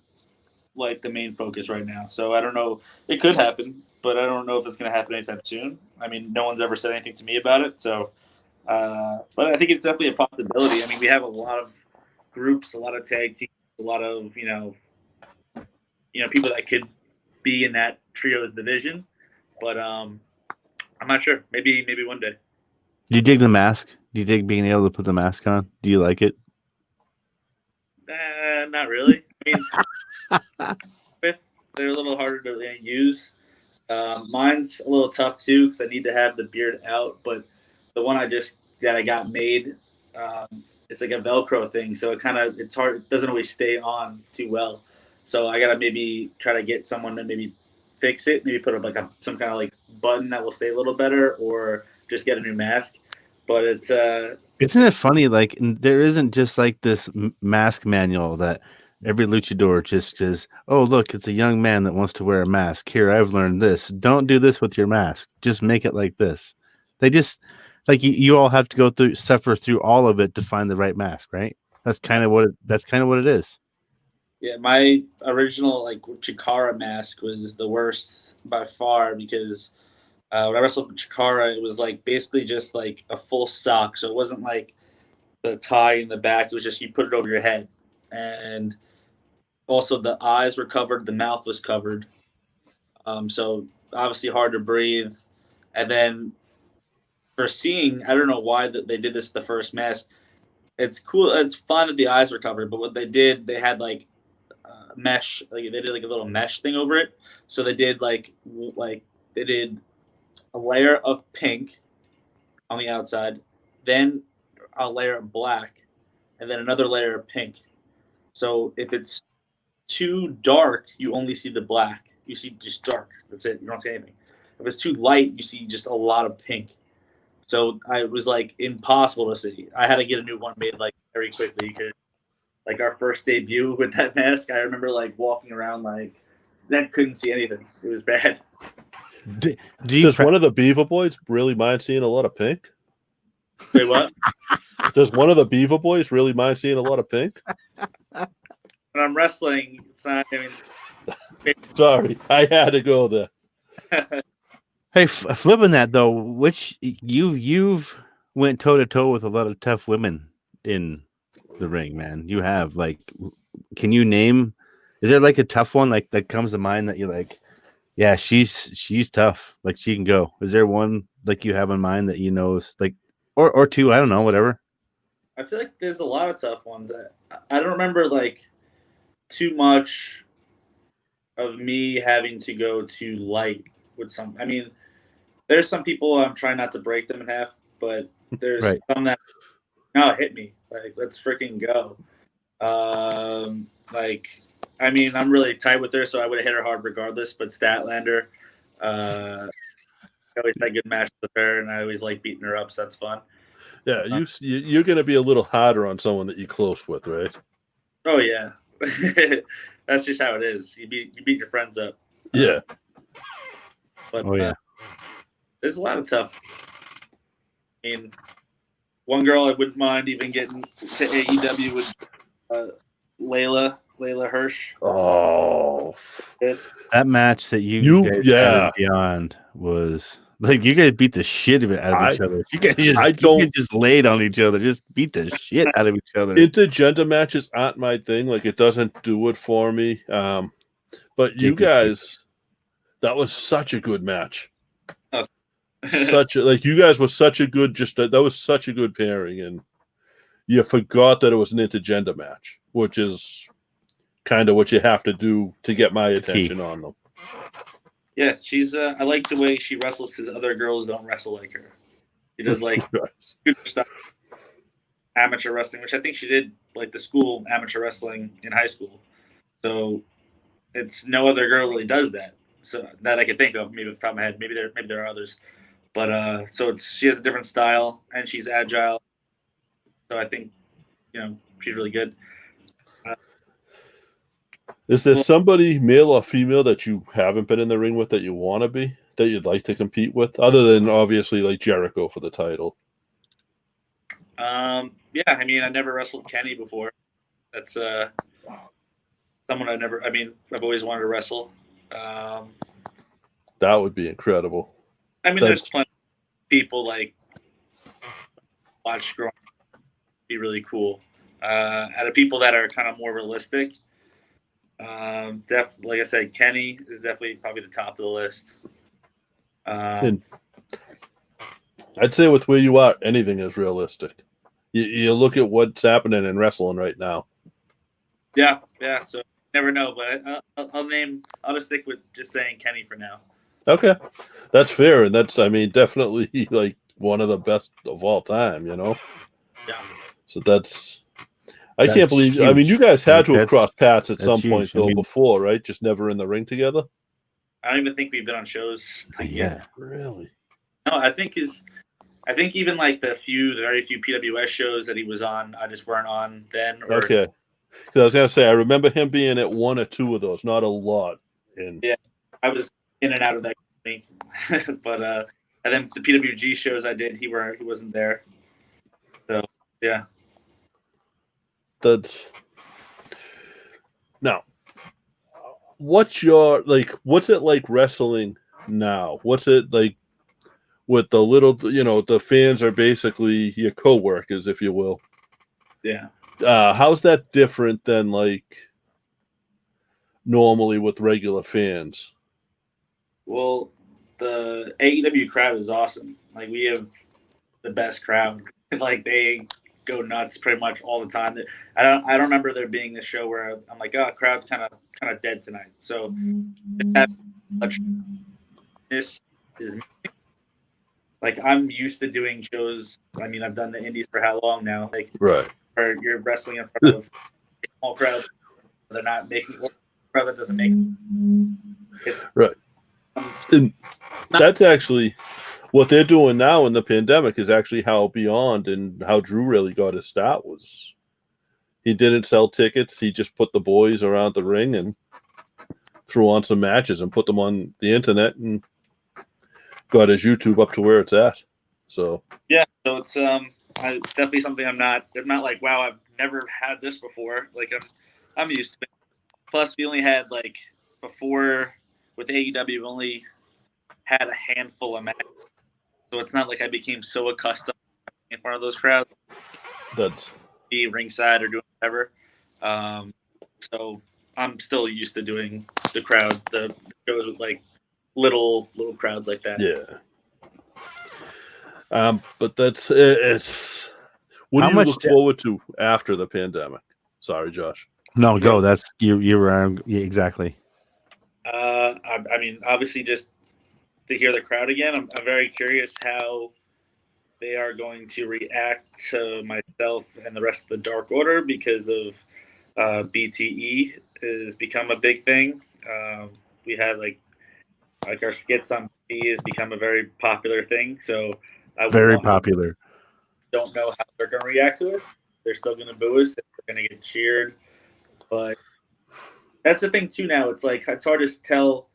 like the main focus right now. So I don't know. It could happen, but I don't know if it's going to happen anytime soon. No one's ever said anything to me about it. So, but I think it's definitely a possibility. We have a lot of groups, a lot of tag teams, a lot of people that could be in that trios division, but I'm not sure. Maybe one day. Do you dig the mask? Do you dig being able to put the mask on? Do you like it? Not really. They're a little harder to use. Mine's a little tough too because I need to have the beard out. But the one that I got made, it's like a Velcro thing, so it's hard. It doesn't always stay on too well. So I gotta maybe try to get someone to maybe fix it. Maybe put up like some kind of like button that will stay a little better, or just get a new mask. But it's isn't it funny? Like there isn't just like this mask manual that every luchador just says, "Oh, look, it's a young man that wants to wear a mask. Here, I've learned this. Don't do this with your mask. Just make it like this." They just like you all have to suffer through all of it to find the right mask, right? That's kind of what it is. Yeah, my original like Chikara mask was the worst by far because when I wrestled with Chikara, it was like basically just like a full sock, so it wasn't like the tie in the back. It was just you put it over your head, and also the eyes were covered, the mouth was covered, so obviously hard to breathe. And then for seeing, I don't know why they did this the first mask. It's cool. It's fine that the eyes were covered, but what they did, they had like mesh, like they did like a little mesh thing over it. So they did they did a layer of pink on the outside, then a layer of black, and then another layer of pink. So if it's too dark, you only see the black. You see just dark. That's it. You don't see anything. If it's too light, you see just a lot of pink. So it was like impossible to see. I had to get a new one made like very quickly because like our first debut with that mask, I remember like walking around like that couldn't see anything. It was bad. Does one of the Beaver Boys really mind seeing a lot of pink? Wait, what? Does one of the Beaver Boys really mind seeing a lot of pink? When I'm wrestling, it's not. Sorry, I had to go there. Hey, flipping that though, which you've went toe to toe with a lot of tough women in the ring, man. You have like, can you name? Is there like a tough one like that comes to mind that you're like, yeah, she's tough, like she can go? Is there one like you have in mind that you know is like, or two? I don't know, whatever. I feel like there's a lot of tough ones. I don't remember like too much of me having to go to light with some. There's some people I'm trying not to break them in half, but there's right. some that hit me. Like, let's freaking go. I'm really tight with her, so I would have hit her hard regardless. But Statlander, I always had good matches with her, and I always like beating her up, so that's fun. Yeah, you're going to be a little harder on someone that you're close with, right? Oh yeah, that's just how it is. You beat your friends up. Yeah. But oh yeah, there's a lot of tough. One girl I wouldn't mind even getting to AEW with Layla Hirsch. Oh, that match that you guys had Beyond was like you guys beat the shit out of each other. You guys just laid on each other, just beat the shit out of each other. Intergender matches aren't my thing. Like it doesn't do it for me. But you guys, that was such a good match. You guys were such a good, that was such a good pairing, and you forgot that it was an intergender match, which is kind of what you have to do to get my attention on them. Yes, she's. I like the way she wrestles because other girls don't wrestle like her. She does like super stuff, amateur wrestling, which I think she did like the school amateur wrestling in high school. So it's no other girl really does that. So that I can think of, maybe off the top of my head. Maybe there are others, but so she has a different style and she's agile. So I think she's really good. Is there somebody, male or female, that you haven't been in the ring with that you want to be, that you'd like to compete with, other than obviously like Jericho for the title? Yeah, I mean, I never wrestled Kenny before. That's someone I've always wanted to wrestle. That would be incredible. I mean, there's plenty of people like watch growing up, be really cool. Out of people that are kind of more realistic, like I said, Kenny is definitely probably the top of the list. And I'd say with where you are, anything is realistic. You look at what's happening in wrestling right now. Yeah. So you never know, but I'll just stick with just saying Kenny for now. Okay, that's fair, and that's definitely like one of the best of all time. Yeah. So that's can't believe. Huge. I mean, you guys had to have crossed paths at some point huge. before, right? Just never in the ring together. I don't even think we've been on shows together. Yeah, really. No, I think even like the very few PWS shows that he was on, I just weren't on then. Okay, because I was gonna say I remember him being at one or two of those, not a lot. Yeah, I was in and out of that company, but and then the PWG shows I did, he wasn't there. So yeah. That's now. What's it like wrestling now? What's it like with the little, the fans are basically your co-workers, if you will. Yeah. How's that different than like normally with regular fans? Well, the AEW crowd is awesome. Like, we have the best crowd. Like, they go nuts pretty much all the time. I don't remember there being a show where I'm like, oh, crowd's kind of dead tonight. So this is like, I'm used to doing shows. I mean, I've done the indies for how long now? Like, right. Or you're wrestling in front of a small crowd. They're not making a crowd that doesn't make it's right. And that's actually what they're doing now in the pandemic is actually how Beyond and how Drew really got his start was he didn't sell tickets. He just put the boys around the ring and threw on some matches and put them on the internet and got his YouTube up to where it's at. So yeah, so it's definitely something I'm not like, wow, I've never had this before. Like, I'm used to it. Plus, we only had like before with AEW, we only had a handful of matches. So it's not like I became so accustomed in front of those crowds. That's be ringside or doing whatever. So I'm still used to doing the crowd, the shows with like little crowds like that. Yeah. But that's it's. What do you look forward to after the pandemic? Sorry, Josh. No, go. That's you were exactly. I mean, obviously, just to hear the crowd again. I'm very curious how they are going to react to myself and the rest of the Dark Order because of BTE has become a big thing. We had like our skits on BTE has become a very popular thing. So very popular. Don't know how they're going to react to us. They're still going to boo us. They're going to get cheered. But that's the thing too. Now it's like it's hard to tell.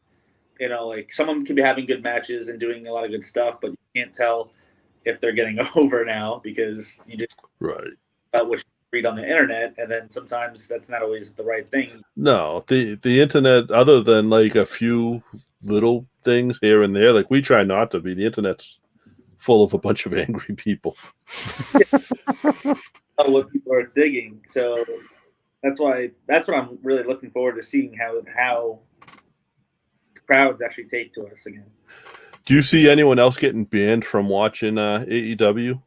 Like someone could be having good matches and doing a lot of good stuff, but you can't tell if they're getting over now because you just right what you read on the internet, and then sometimes that's not always the right thing. No, the internet, other than like a few little things here and there, like we try not to be. The internet's full of a bunch of angry people. What people are digging, so that's what I'm really looking forward to seeing how crowds actually take to us again. Do you see anyone else getting banned from watching AEW?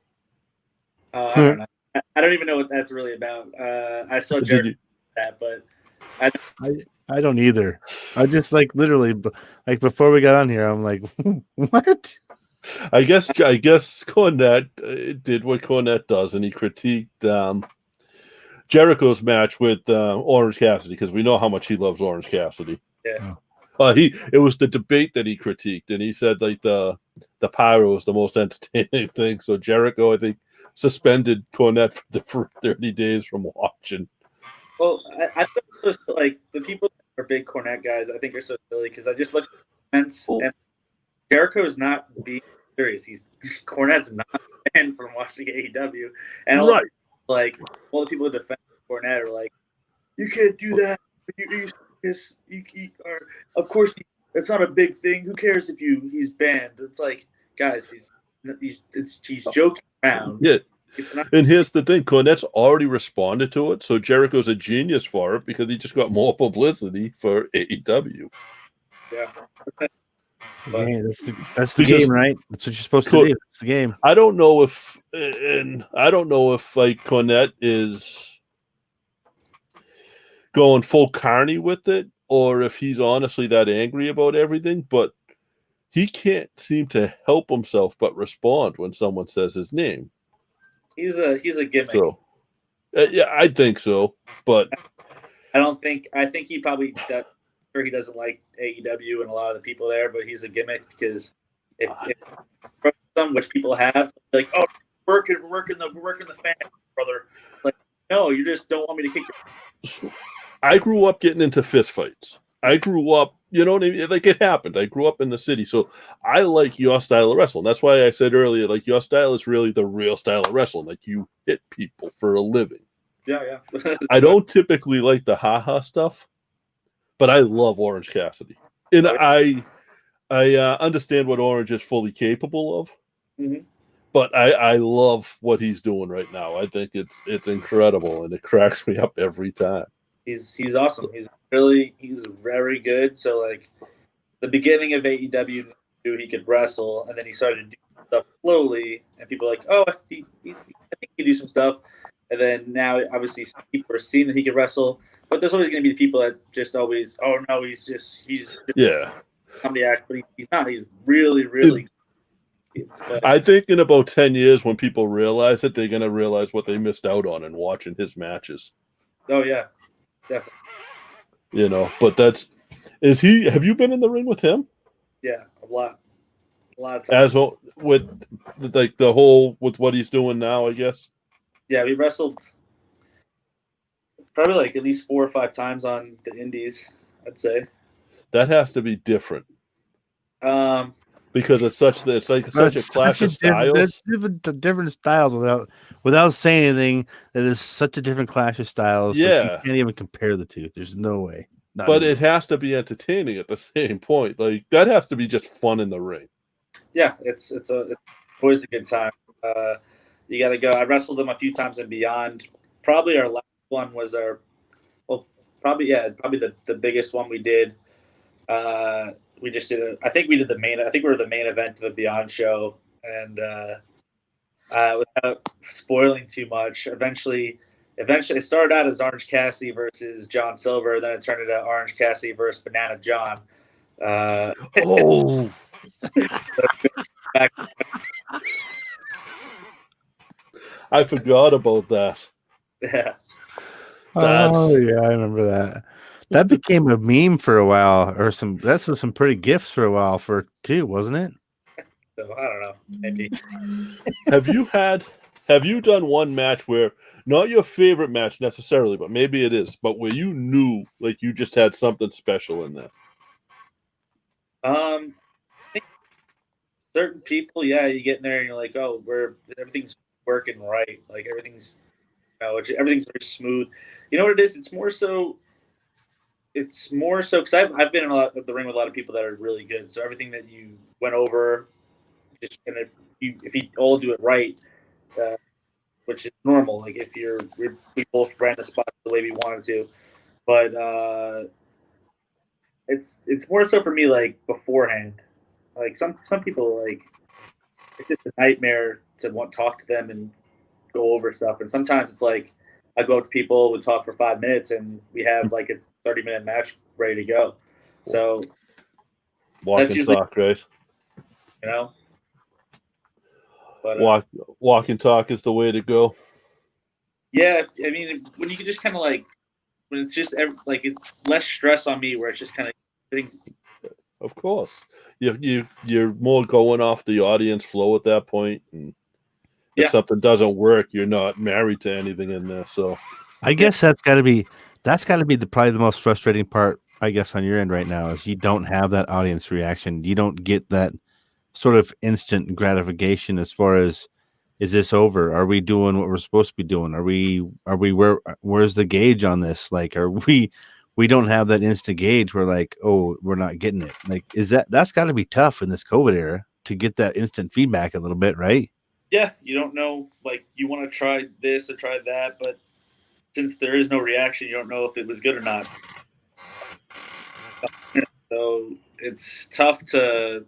I don't know. I don't even know what that's really about. I saw Jared that, but I don't either. I just like literally like before we got on here, I'm like, what? I guess Cornette did what Cornette does, and he critiqued Jericho's match with Orange Cassidy because we know how much he loves Orange Cassidy. Yeah. It was the debate that he critiqued, and he said like the pyro was the most entertaining thing. So Jericho, I think, suspended Cornette for 30 days from watching. Well, I think just like the people that are big Cornette guys, I think are so silly because I just looked at the comments and Jericho is not being serious. Cornette's not banned from watching AEW, and all the people who defend Cornette are like, you can't do that. Of course, it's not a big thing. Who cares if he's banned? It's like, guys, he's joking around. Yeah. And here's the thing, Cornette's already responded to it, so Jericho's a genius for it because he just got more publicity for AEW. Yeah. Yeah, that's the game, right? That's what you're supposed to do. It's the game. I don't know if like Cornette is going full carny with it, or if he's honestly that angry about everything, but he can't seem to help himself but respond when someone says his name. He's a gimmick. So, yeah, I think so, but I think he probably does. Sure, he doesn't like AEW and a lot of the people there, but he's a gimmick because if some which people have, like, oh, we're working the fan, brother. Like, no, you just don't want me to kick your. I grew up getting into fist fights. I grew up, you know what I mean? Like, it happened. I grew up in the city, so I like your style of wrestling. That's why I said earlier, like, your style is really the real style of wrestling. Like, you hit people for a living. Yeah. I don't typically like the haha stuff, but I love Orange Cassidy, and I understand what Orange is fully capable of. Mm-hmm. But I love what he's doing right now. I think it's incredible, and it cracks me up every time. He's awesome. He's very good. So like the beginning of AEW, he could wrestle, and then he started to do stuff slowly, and people are like, oh, I think he can do some stuff. And then now, obviously, people are seeing that he can wrestle, but there's always going to be the people that just always, oh no, he's just comedy act, but he's not. He's really, really. But I think in about 10 years, when people realize it, they're going to realize what they missed out on in watching his matches. Oh yeah, definitely. You know, but have you been in the ring with him? Yeah, a lot of times. As with like the whole with what he's doing now, I guess. Yeah, we wrestled probably like at least 4 or 5 times on the indies, I'd say. That has to be different. Because it's such a clash of styles. Different styles without saying anything. That is such a different clash of styles. Yeah, like you can't even compare the two. There's no way. But it has to be entertaining at the same point. Like that has to be just fun in the ring. Yeah, it's always a good time. You got to go. I wrestled them a few times in Beyond. Probably our last one was probably the biggest one we did. We just did I think we were the main event of the Beyond show, and without spoiling too much, eventually it started out as Orange Cassidy versus John Silver, then it turned into Orange Cassidy versus Banana John. I forgot about that. Yeah. Oh yeah, I remember that. That became a meme for a while, or that's with some pretty gifts for a while too, wasn't it? So I don't know, maybe. Have you done one match where not your favorite match necessarily, but maybe it is, but where you knew like you just had something special in there? I think certain people, you get in there and you're like, oh, everything's working right, like everything's everything's very smooth. You know what it is? It's more so because I've been in the ring with a lot of people that are really good. So everything that you went over, just if you all do it right, which is normal. Like if we both ran the spot the way we wanted to, but it's more so for me like beforehand. Like some people like it's just a nightmare to talk to them and go over stuff, and sometimes it's like I go up to people, we talk for 5 minutes, and we have like a 30-minute match ready to go. So walk and talk, right? You know, but walk and talk is the way to go. Yeah, I mean, when you can just kind of like when it's just like it's less stress on me, where it's just kind of getting. Of course, you're more going off the audience flow at that point, and if something doesn't work, you're not married to anything in there. So, I guess that's got to be probably the most frustrating part, I guess, on your end right now is you don't have that audience reaction. You don't get that sort of instant gratification as far as, is this over? Are we doing what we're supposed to be doing? Are we where's the gauge on this? Like, we don't have that instant gauge. We're like, oh, we're not getting it. Like, that's got to be tough in this COVID era to get that instant feedback a little bit, right? Yeah, you don't know, like, you want to try this or try that, but since there is no reaction, you don't know if it was good or not. So it's tough to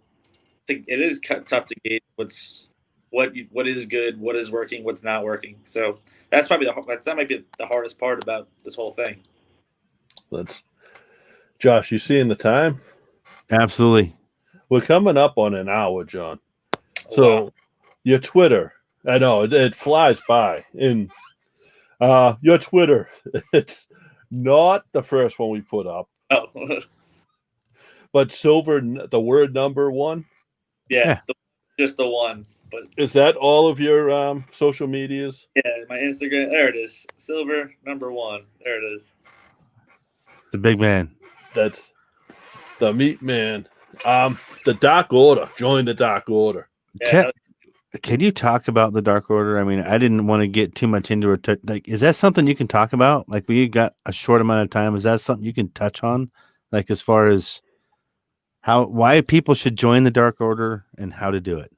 tough to gauge what is good, what is working, what's not working. So that might be the hardest part about this whole thing. Josh, you seeing the time? Absolutely. We're coming up on an hour, John. So your Twitter, I know it flies by. In your Twitter, it's not the first one we put up. Oh. But Silver, the word number 1. Yeah. Just the one. But is that all of your social medias? Yeah, my Instagram. There it is. Silver number 1. There it is. The big man. That's the meat man. The Dark Order. Join the Dark Order. Yeah. Can you talk about the Dark Order? I mean, I didn't want to get too much into it. Like, is that something you can talk about? Like, we got a short amount of time. Is that something you can touch on? Like, as far as why people should join the Dark Order and how to do it?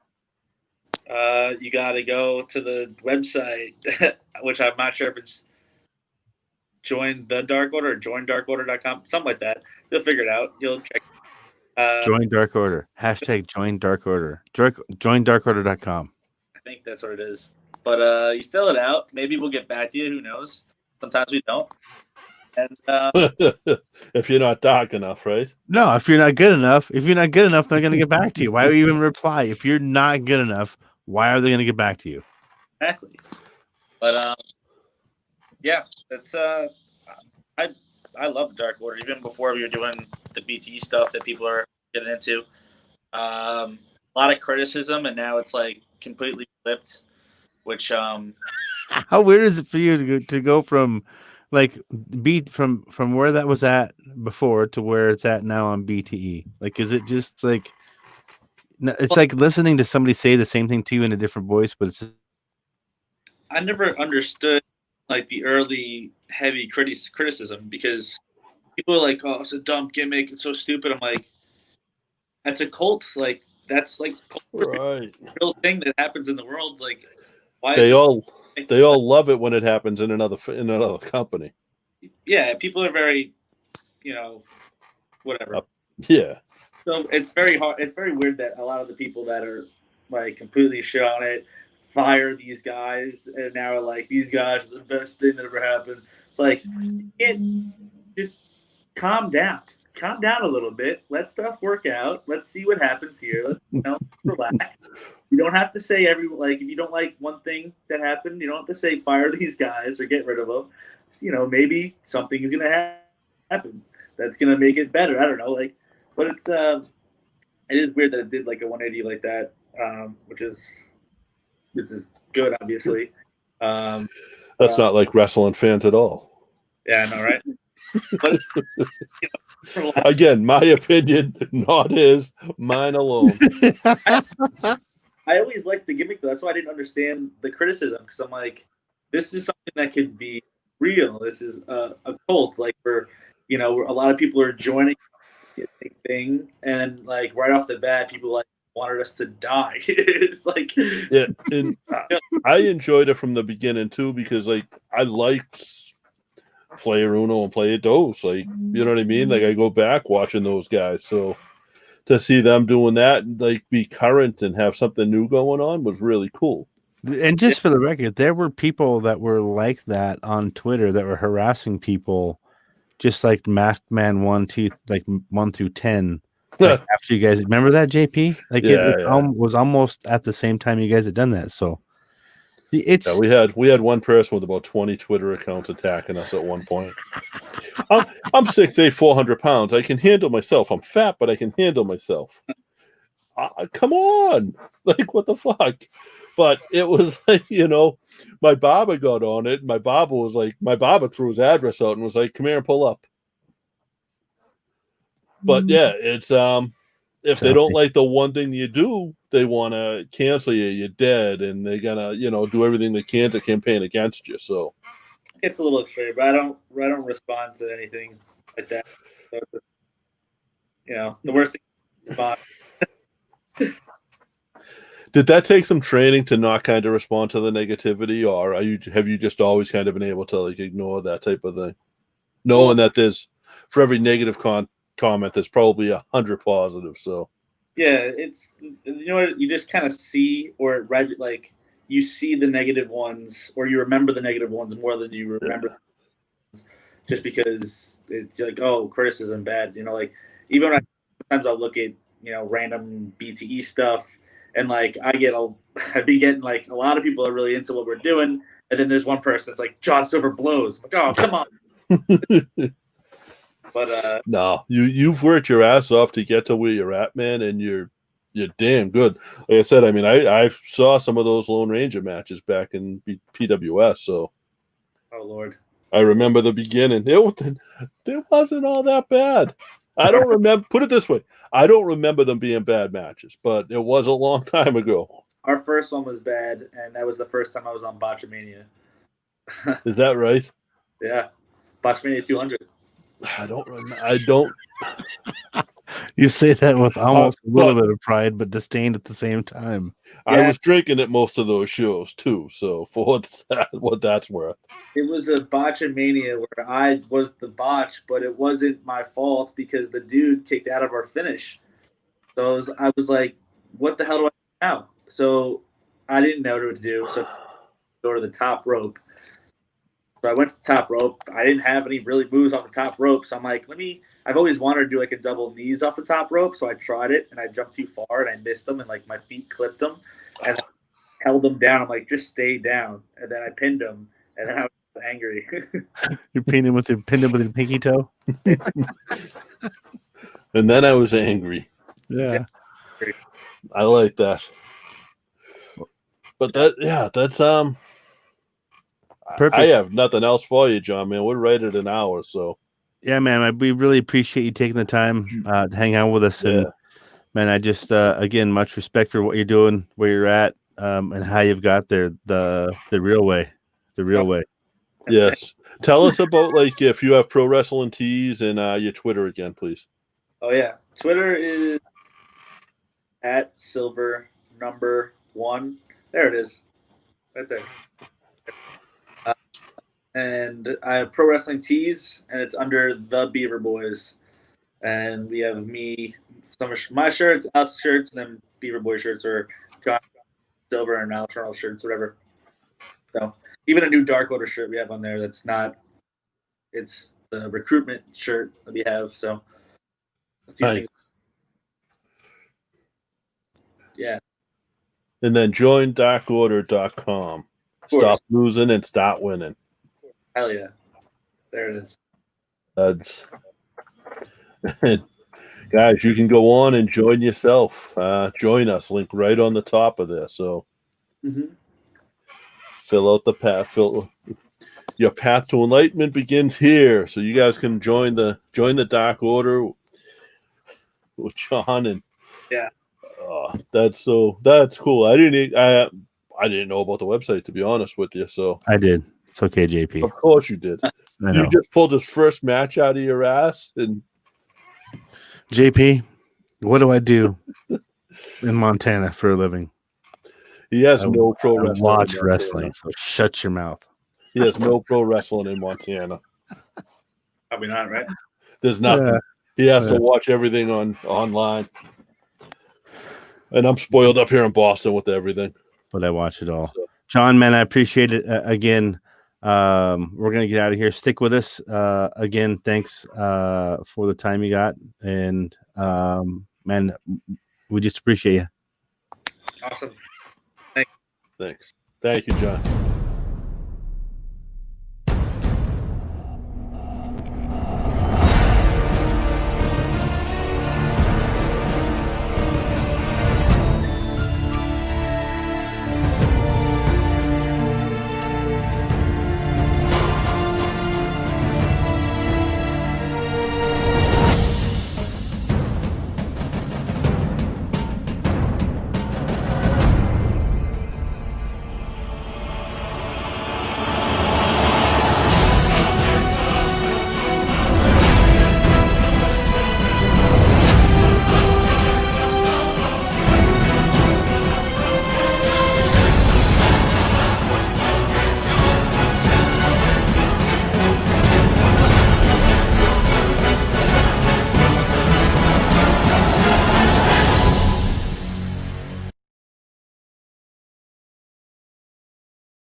You got to go to the website, which I'm not sure if it's Join the Dark Order or joindarkorder.com, something like that. You'll figure it out. You'll check. Join Dark Order. Hashtag join Dark Order. Joindarkorder.com. I think that's what it is. But you fill it out. Maybe we'll get back to you. Who knows? Sometimes we don't. And if you're not dark enough, right? No, if you're not good enough, they're going to get back to you. Why would you even reply? If you're not good enough, why are they going to get back to you? Exactly. But yeah, it's I love the Dark Order. Even before we were doing the BTE stuff that people are getting into, a lot of criticism, and now it's like completely flipped. Which how weird is it for you to go from like from where that was at before to where it's at now on BTE? Like, is it just like it's like listening to somebody say the same thing to you in a different voice, but it's. I never understood like the early heavy criticism, because people are like, oh, it's a dumb gimmick, it's so stupid. I'm like, that's a cult. Like, that's like right. Real thing that happens in the world. Like, why they all love it when it happens in another company. Yeah, people are very, whatever. Yeah. So it's very hard. It's very weird that a lot of the people that are like completely shit on it fire these guys, and now are like, these guys are the best thing that ever happened. It's like, just calm down a little bit. Let stuff work out. Let's see what happens here. Let's relax. You don't have to say if you don't like one thing that happened, you don't have to say fire these guys or get rid of them. Maybe something is gonna happen that's gonna make it better. I don't know, but it is weird that it did like a 180 like that, which is good, obviously. That's not like wrestling fans at all. Yeah, I know, right? But, again, my opinion, not his, mine alone. I always liked the gimmick, though. That's why I didn't understand the criticism, because I'm like, this is something that could be real. This is a cult. Like, where a lot of people are joining the thing, and like right off the bat, people wanted us to die. It's like, yeah, and I enjoyed it from the beginning too, because like I liked Player Uno and Player Dos, like, you know what I mean? Like, I go back watching those guys, so to see them doing that and like be current and have something new going on was really cool. And just for the record, there were people that were like that on Twitter that were harassing people just like Masked Man 1, 2, like 1 through 10. Like after you guys remember that, JP? Like it was almost at the same time you guys had done that. So it's we had one person with about 20 Twitter accounts attacking us at one point. I'm 6'8", 400 pounds. I can handle myself. I'm fat, but I can handle myself. Come on, like what the fuck? But it was like, my Baba got on it. My Baba threw his address out and was like, "Come here and pull up." But yeah, it's if they don't like the one thing you do, they want to cancel you. You're dead, and they're gonna do everything they can to campaign against you. So it's a little extreme, but I don't respond to anything like that. So, the worst thing. Did that take some training to not kind of respond to the negativity, or have you just always kind of been able to like ignore that type of thing, knowing that there's for every negative comment there's probably 100 positive? So yeah, it's what you just kind of see or read, like you see the negative ones or you remember the negative ones more than you remember just because it's like, oh, criticism bad, like even when sometimes I'll look at random BTE stuff. And like I'd be getting like a lot of people are really into what we're doing, and then there's one person that's like John Silver blows. I'm like, oh, come on. But no, you've worked your ass off to get to where you're at, man, and you're damn good. Like I said, I mean, I saw some of those Lone Ranger matches back in PWS, so. Oh Lord. I remember the beginning. It wasn't all that bad. I don't remember. Put it this way. I don't remember them being bad matches, but it was a long time ago. Our first one was bad, and that was the first time I was on Botchamania. Is that right? Yeah. Botchamania 200. I don't remember. I don't. You say that with almost a little bit of pride, but disdain at the same time. Yeah. I was drinking at most of those shows too, so for what that's worth. It was a Botchamania where I was the botch, but it wasn't my fault because the dude kicked out of our finish. So I was like, what the hell do I do now? So I didn't know what to do. So go to the top rope. So I went to the top rope. I didn't have any really moves off the top rope. So I'm like, I've always wanted to do like a double knees off the top rope. So I tried it and I jumped too far and I missed them and like my feet clipped them and I held them down. I'm like, just stay down. And then I pinned them and then I was angry. You pinned him with your pinky toe? And then I was angry. Yeah. I like that. But that's perfect. I have nothing else for you, John, man. We're right at an hour, so. Yeah, man. We really appreciate you taking the time to hang out with us. And, man, I just, again, much respect for what you're doing, where you're at, and how you've got there the real way. The real way. Yes. Tell us about, like, if you have Pro Wrestling Tees and your Twitter again, please. Oh, yeah. Twitter is @silver1. There it is. Right there. And I have Pro Wrestling Tees, and it's under the Beaver Boys. And we have some of my shirts, Alex shirts, and then Beaver Boy shirts, or John Silver and Alex Arnold shirts, whatever. So even a new Dark Order shirt we have on there it's the recruitment shirt that we have. So a few things. Yeah. And then join darkorder.com. Stop losing and start winning. Hell yeah. There it is. Guys, you can go on and join yourself. Join us. Link right on the top of there. So fill out the path. Your path to enlightenment begins here. So you guys can join the Dark Order with John and that's cool. I didn't know about the website, to be honest with you. So I did. It's okay, JP. Of course you did. You just pulled his first match out of your ass. And JP, what do I do in Montana for a living? He has no pro wrestling. Watch wrestling, so shut your mouth. He has no pro wrestling in Montana. Probably not, right? There's nothing. Yeah. He has to watch everything online. And I'm spoiled up here in Boston with everything. But I watch it all. So. John, man, I appreciate it. Again, We're gonna get out of here. Stick with us. Again, thanks for the time you got, and man, we just appreciate you. Awesome. Thanks. Thank you, John.